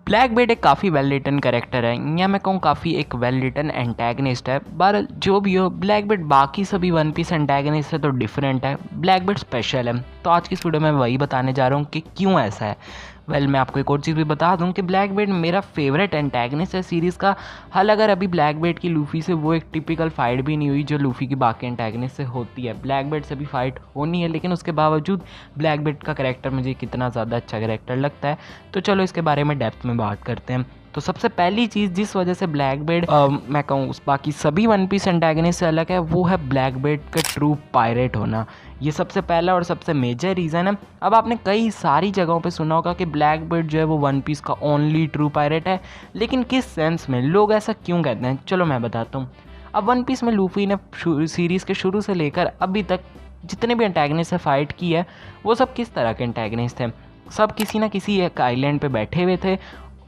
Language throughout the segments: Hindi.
ब्लैक बेड एक काफ़ी वेल रिटन कैरेक्टर है, या मैं कहूँ काफ़ी एक वेल रिटन एंटैगनिस्ट है। बहरहाल जो भी हो, ब्लैक बेड बाकी सभी वन पीस एंटैगनिस्ट से तो डिफरेंट है, ब्लैक बेड स्पेशल है। तो आज की इस वीडियो में वही बताने जा रहा हूँ कि क्यों ऐसा है। मैं आपको एक और चीज़ भी बता दूं कि ब्लैक बेड मेरा फेवरेट एंटैगनिस्ट है सीरीज़ का। हाल अगर अभी ब्लैक बेड की लूफ़ी से वो एक टिपिकल फाइट भी नहीं हुई जो लूफ़ी की बाकी एंटैगनिस्ट से होती है। ब्लैक बेड से भी फाइट होनी है, लेकिन उसके बावजूद ब्लैक बेड का कैरेक्टर मुझे कितना ज़्यादा अच्छा कैरेक्टर लगता है। तो चलो इसके बारे में डेप्थ में बात करते हैं। तो सबसे पहली चीज़ जिस वजह से ब्लैक बेड मैं कहूँ उस बाकी सभी वन पीस एंटैगनिस्ट से अलग है, वो है ब्लैक बेड का ट्रू पायरेट होना। ये सबसे पहला और सबसे मेजर रीज़न है। अब आपने कई सारी जगहों पे सुना होगा कि ब्लैक बेड जो है वो वन पीस का ओनली ट्रू पायरेट है, लेकिन किस सेंस में लोग ऐसा क्यों कहते हैं, चलो मैं बताता हूँ। अब वन पीस में लूफी ने सीरीज़ के शुरू से लेकर अभी तक जितने भी एंटैगनिस्ट से फाइट की है, वो सब किस तरह के एंटैगनिस्ट थे? सब किसी ना किसी एक आइलैंड पे बैठे हुए थे,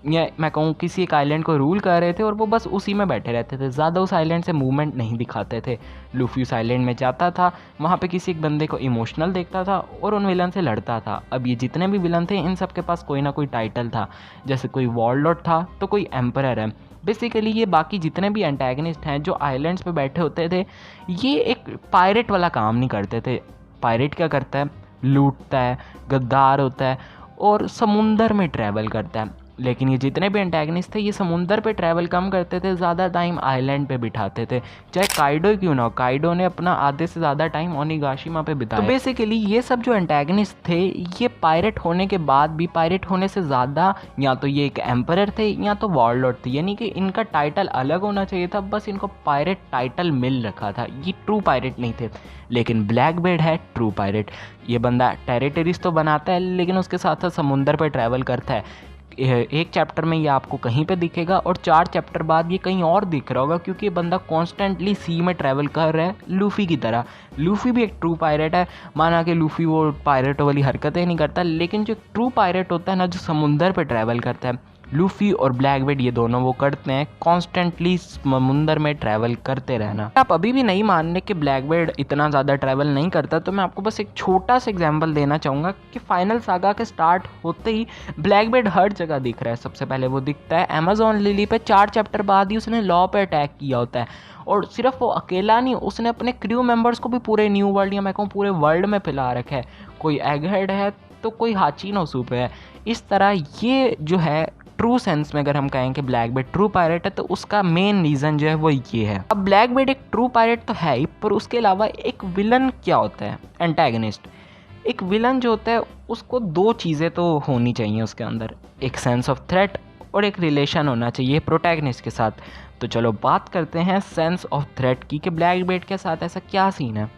या मैं कहूँ किसी एक आइलैंड को रूल कर रहे थे, और वो बस उसी में बैठे रहते थे, ज़्यादा उस आइलैंड से मूवमेंट नहीं दिखाते थे। लूफी उस आइलैंड में जाता था, वहाँ पे किसी एक बंदे को इमोशनल देखता था और उन विलन से लड़ता था। अब ये जितने भी विलन थे, इन सब के पास कोई ना कोई टाइटल था, जैसे कोई वॉरलॉर्ड था तो कोई एम्परर है। बेसिकली ये बाकी जितने भी एंटैगनिस्ट हैं जो आइलैंड्स पे बैठे होते थे, ये एक पायरेट वाला काम नहीं करते थे। पायरेट क्या करता है? लूटता है, गद्दार होता है और समुंदर में ट्रैवल करता है। लेकिन ये जितने भी एंटैगनिस्ट थे, ये समुंदर पे ट्रैवल कम करते थे, ज़्यादा टाइम आइलैंड पे बिठाते थे। चाहे काइडो क्यों ना हो, काइडो ने अपना आधे से ज़्यादा टाइम ओनिगाशिमा पे बिताया। तो बेसिकली ये सब जो एंटैगनिस्ट थे, ये पायरेट होने के बाद भी पायरेट होने से ज़्यादा या तो ये एक एम्परर थे या तो वॉरलॉर्ड थे, यानी कि इनका टाइटल अलग होना चाहिए था, बस इनको पायरेट टाइटल मिल रखा था। ये ट्रू पायरेट नहीं थे। लेकिन ब्लैक बेड है ट्रू पायरेट। ये बंदा टेरिटरीज तो बनाता है, लेकिन उसके साथ साथ समुंदर पर ट्रैवल करता है। एक चैप्टर में ये आपको कहीं पे दिखेगा और 4 चैप्टर बाद ये कहीं और दिख रहा होगा, क्योंकि ये बंदा कॉन्स्टेंटली सी में ट्रैवल कर रहा है लूफी की तरह। लूफी भी एक ट्रू पायरेट है, माना कि लूफी वो पायरेट वाली हरकतें नहीं करता, लेकिन जो ट्रू पायरेट होता है ना, जो समुंदर पे ट्रैवल करता है, लूफी और ब्लैक बेड ये दोनों वो करते हैं, कॉन्स्टेंटली समुंदर में ट्रैवल करते रहना। आप अभी भी नहीं मानने कि ब्लैक बेड इतना ज़्यादा ट्रैवल नहीं करता, तो मैं आपको बस एक छोटा सा एग्जांपल देना चाहूँगा कि फाइनल सागा के स्टार्ट होते ही ब्लैक बेड हर जगह दिख रहा है। सबसे पहले वो दिखता है अमेजोन लिली पे, 4 चैप्टर बाद ही उसने लॉ पे अटैक किया होता है। और सिर्फ वो अकेला नहीं, उसने अपने क्रू मेंबर्स को भी पूरे न्यू वर्ल्ड या मैं कहूँ पूरे वर्ल्ड में फैला रखा है। कोई एगहेड है तो कोई हाचिनो सूप है। इस तरह ये जो है ट्रू सेंस में अगर हम कहें कि ब्लैक बेड ट्रू पायरेट है, तो उसका मेन रीज़न जो है वो ये है। अब ब्लैक बेड एक ट्रू पायरेट तो है ही, पर उसके अलावा एक विलन क्या होता है, एंटैगनिस्ट। एक विलन जो होता है उसको 2 चीज़ें तो होनी चाहिए उसके अंदर, एक सेंस ऑफ थ्रेट और एक रिलेशन होना चाहिए प्रोटैगनिस्ट के साथ। तो चलो बात करते हैं सेंस ऑफ थ्रेट की कि ब्लैक बेड के साथ ऐसा क्या सीन है।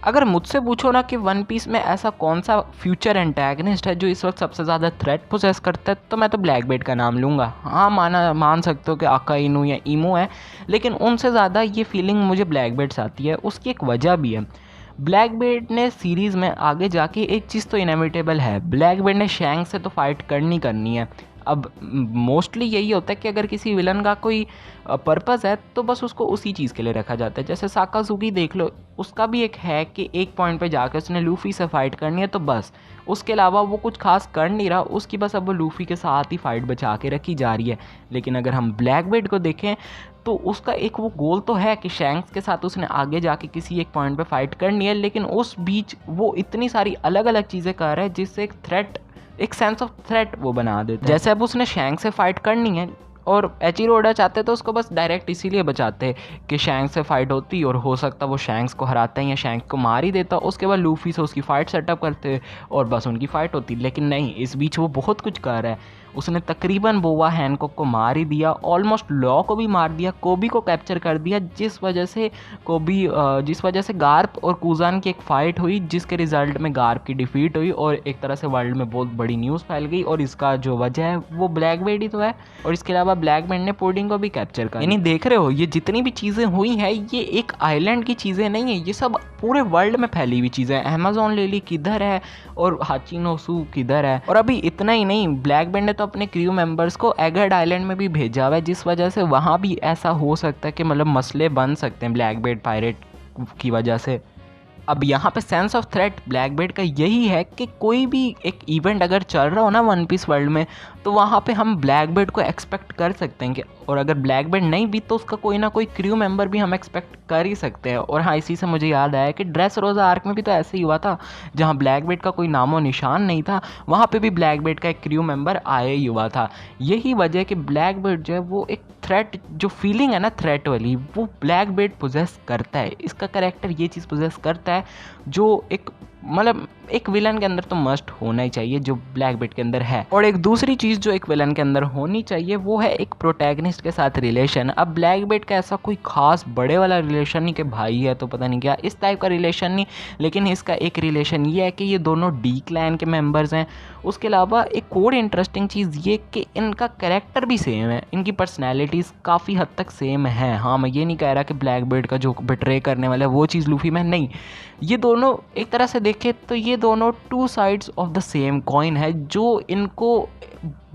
अगर मुझसे पूछो ना कि वन पीस में ऐसा कौन सा फ्यूचर एंटैगनिस्ट है जो इस वक्त सबसे ज़्यादा थ्रेट पोसेस करता है, तो मैं तो ब्लैक बेड का नाम लूँगा। हाँ, मान सकते हो कि आका इनू या ईमो है, लेकिन उनसे ज़्यादा ये फीलिंग मुझे ब्लैक बेड से आती है। उसकी एक वजह भी है। ब्लैक बेड ने सीरीज़ में आगे जाके एक चीज़ तो इनएविटेबल है, ब्लैक बेड ने शैंक्स से तो फाइट करनी है। अब मोस्टली यही होता है कि अगर किसी विलन का कोई पर्पस है तो बस उसको उसी चीज़ के लिए रखा जाता है। जैसे साकाजुकी देख लो, उसका भी एक है कि एक पॉइंट पे जाकर उसने लूफी से फाइट करनी है, तो बस उसके अलावा वो कुछ खास कर नहीं रहा, उसकी बस अब वो लूफी के साथ ही फाइट बचा के रखी जा रही है। लेकिन अगर हम ब्लैक बेड को देखें तो उसका एक वो गोल तो है कि शैंक्स के साथ उसने आगे जाके किसी एक पॉइंट पे फाइट करनी है, लेकिन उस बीच वो इतनी सारी अलग अलग चीज़ें कर रहा है जिससे एक थ्रेट, एक सेंस ऑफ थ्रेट वो बना देता है। जैसे अब उसने शैंक्स से फाइट करनी है और एचिरो ओडा चाहते तो उसको बस डायरेक्ट इसीलिए बचाते कि शैंक्स से फाइट होती और हो सकता वो शैंक्स को हराते हैं या शैंक्स को मार ही देता, उसके बाद लूफी से उसकी फ़ाइट सेटअप करते और बस उनकी फ़ाइट होती। लेकिन नहीं, इस बीच वो बहुत कुछ कर रहा है। उसने तकरीबन बोवा हैनकॉक को मार ही दिया, ऑलमोस्ट लॉ को भी मार दिया, कोबी को कैप्चर कर दिया, जिस वजह से गार्प और कूजान की एक फ़ाइट हुई, जिसके रिजल्ट में गार्प की डिफीट हुई और एक तरह से वर्ल्ड में बहुत बड़ी न्यूज़ फैल गई। और इसका जो वजह है वो ब्लैक बेड ही तो है। और इसके अलावा ब्लैक बेड ने पुडिंग को भी कैप्चर कर, यानी देख रहे हो ये जितनी भी चीज़ें हुई हैं, ये एक आइलैंड की चीज़ें नहीं है, ये सब पूरे वर्ल्ड में फैली हुई चीज़ें। अमेजोन लिली किधर है और हाचिनो सू किधर है। और अभी इतना ही नहीं, ब्लैक बेड ने तो अपने क्रू मेंबर्स को एगहेड आइलैंड में भी भेजा हुआ है, जिस वजह से वहाँ भी ऐसा हो सकता है कि मतलब मसले बन सकते हैं ब्लैक बेड पायरेट की वजह से। अब यहाँ पे sense of threat black bed का यही है कि कोई भी एक इवेंट अगर चल रहा हो ना वन पीस वर्ल्ड में, तो वहाँ पे हम ब्लैकबीड को एक्सपेक्ट कर सकते हैं कि, और अगर ब्लैकबीड नहीं भी तो उसका कोई ना कोई क्रू मेंबर भी हम एक्सपेक्ट कर ही सकते हैं। और हाँ, इसी से मुझे याद आया कि ड्रेसरोसा आर्क में भी तो ऐसे ही हुआ था, जहाँ ब्लैकबीड का कोई नामो निशान नहीं था, वहाँ पे भी ब्लैकबीड का एक क्रू मेंबर आया ही हुआ था। यही वजह कि ब्लैकबीड जो है वो एक थ्रेट, जो फीलिंग है ना थ्रेट वाली, वो ब्लैकबीड पोजेस करता है। इसका कैरेक्टर ये चीज़ पोजेस करता है जो एक मतलब एक विलन के अंदर तो मस्ट होना ही चाहिए, जो ब्लैकबीड के अंदर है। और एक दूसरी चीज़ जो एक विलन के अंदर होनी चाहिए वो है एक प्रोटैगनिस्ट के साथ रिलेशन। अब ब्लैकबीड का ऐसा कोई खास बड़े वाला रिलेशन नहीं कि भाई है तो पता नहीं क्या इस टाइप का रिलेशन नहीं, लेकिन इसका एक रिलेशन ये है कि ये दोनों डी क्लैन के मेंबर्स हैं। उसके अलावा एक और इंटरेस्टिंग चीज़ ये कि इनका कैरेक्टर भी सेम है, इनकी पर्सनैलिटीज़ काफ़ी हद तक सेम है। हाँ, मैं ये नहीं कह रहा कि ब्लैकबीड का जो बिट्रे करने वाला है वो चीज़ लूफी में नहीं, ये दोनों एक तरह से देखें तो ये दोनों two sides of the same coin है, जो इनको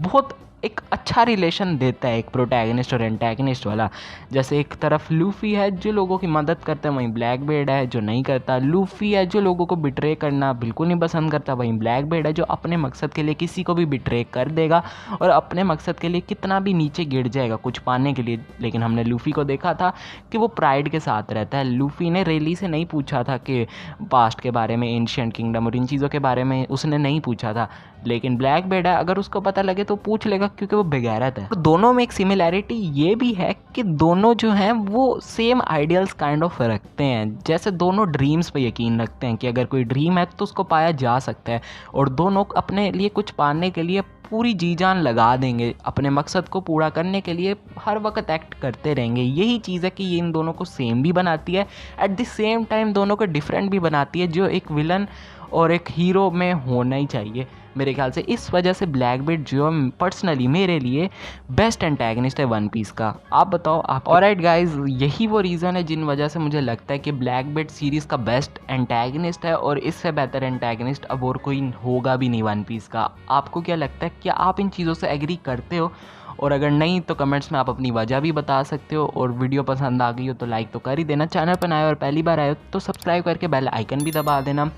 बहुत एक अच्छा रिलेशन देता है, एक प्रोटैगनिस्ट और एंटैगनिस्ट वाला। जैसे एक तरफ लूफी है जो लोगों की मदद करता है, वहीं ब्लैकबीड है जो नहीं करता। लूफी है जो लोगों को बिट्रे करना बिल्कुल नहीं पसंद करता, वहीं ब्लैकबीड है जो अपने मकसद के लिए किसी को भी बिट्रे कर देगा और अपने मकसद के लिए कितना भी नीचे गिर जाएगा कुछ पाने के लिए। लेकिन हमने लूफी को देखा था कि वो प्राइड के साथ रहता है। लूफी ने रेली से नहीं पूछा था कि पास्ट के बारे में, एंशिएंट किंगडम और इन चीज़ों के बारे में उसने नहीं पूछा था, लेकिन ब्लैकबीड है अगर उसको पता लगे तो पूछ लेगा क्योंकि वो बेगैरत है। तो दोनों में एक सिमिलैरिटी ये भी है कि दोनों जो हैं वो सेम आइडियल्स काइंड ऑफ रखते हैं। जैसे दोनों ड्रीम्स पे यकीन रखते हैं कि अगर कोई ड्रीम है तो उसको पाया जा सकता है, और दोनों अपने लिए कुछ पाने के लिए पूरी जी जान लगा देंगे, अपने मकसद को पूरा करने के लिए हर वक्त एक्ट करते रहेंगे। यही चीज़ है कि ये इन दोनों को सेम भी बनाती है, एट द सेम टाइम दोनों को डिफरेंट भी बनाती है, जो एक विलन और एक हीरो में होना ही चाहिए मेरे ख्याल से। इस वजह से ब्लैकबीड जो पर्सनली मेरे लिए बेस्ट एंटैगनिस्ट है वन पीस का। आप बताओ आप। ऑलराइट गाइज, यही वो रीज़न है जिन वजह से मुझे लगता है कि ब्लैकबीड सीरीज़ का बेस्ट एंटैगनिस्ट है, और इससे बेहतर एंटैगनिस्ट अब और कोई होगा भी नहीं वन पीस का। आपको क्या लगता है, क्या आप इन चीज़ों से एग्री करते हो? और अगर नहीं तो कमेंट्स में आप अपनी वजह भी बता सकते हो। और वीडियो पसंद आ गई हो तो लाइक तो कर ही देना, चैनल पर नए और पहली बार आए हो तो सब्सक्राइब करके बेल आइकन भी दबा देना।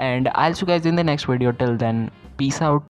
And I'll see you guys in the next video. Till then, peace out.